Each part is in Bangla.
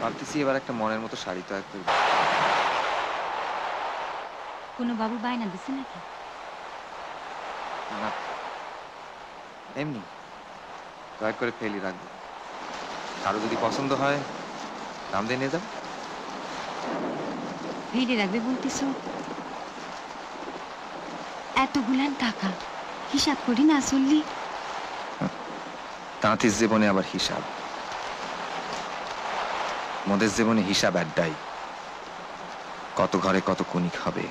ভাবতেছি এবার একটা মনের মতো শাড়ি তৈরি করব। কোনো বাবু বায়না দিছে নাকি? না, এমনি দয়া করে ফেলি রাখবো। কারো যদি পছন্দ হয় দাম দিয়ে নিয়ে যাও। ফেলে রাখবে বলতেছ? এতগুলান টাকা হিসাব করি না চললি। তাঁতির জীবনে আবার হিসাব, মোদের জীবনে হিসাব একটাই। কত ঘরে কত কণিক হবে,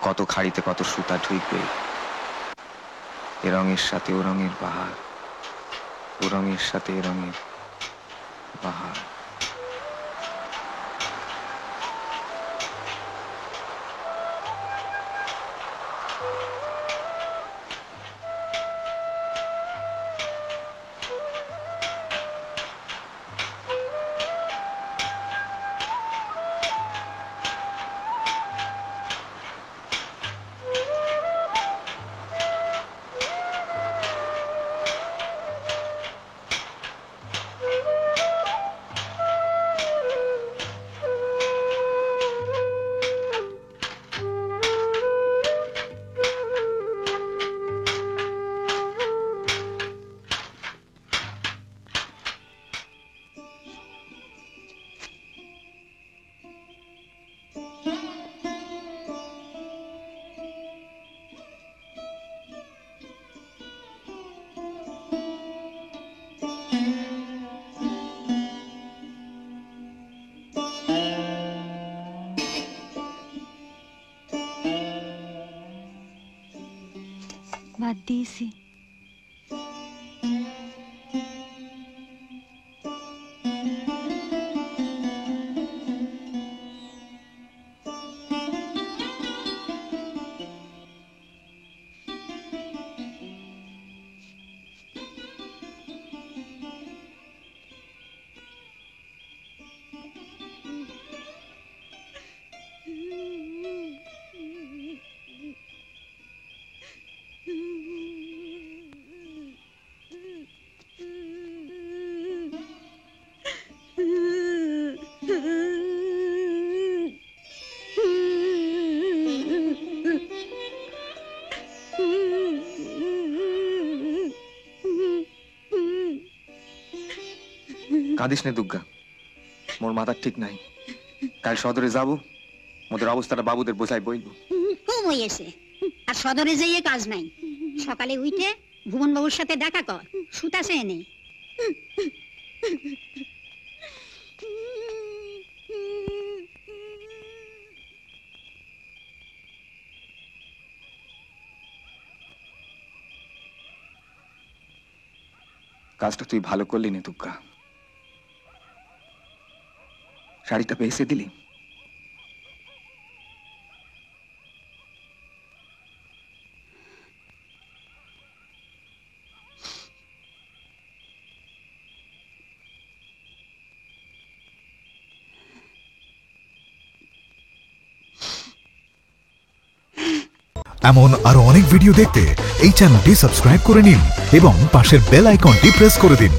কত খাড়িতে কত সুতা ঢুকবে। এ রঙের সাথে ও রঙের বাহার, ও রঙের সাথে এ রঙের বাহার। বাদ দিয়েছি। কাঁদিস নে দুর্গা, মোর মাথার ঠিক নাই। কাল সদরে যাব, মোদের অবস্থাটা বাবুদের বোঝাই বইব। খুব হয়েছে, আর সদরে যেয়ে কাজ নাই। সকালে উঠে ভুবন বাবুর সাথে দেখা কর, সুতা চেয়ে নেই। কাজটা তুই ভালো করলি নে দুর্গা, শাড়িটা পেয়েছে দিলি। এমন আরো অনেক ভিডিও দেখতে এই চ্যানেলটি সাবস্ক্রাইব করে নিন এবং পাশের বেল আইকনটি প্রেস করে দিন।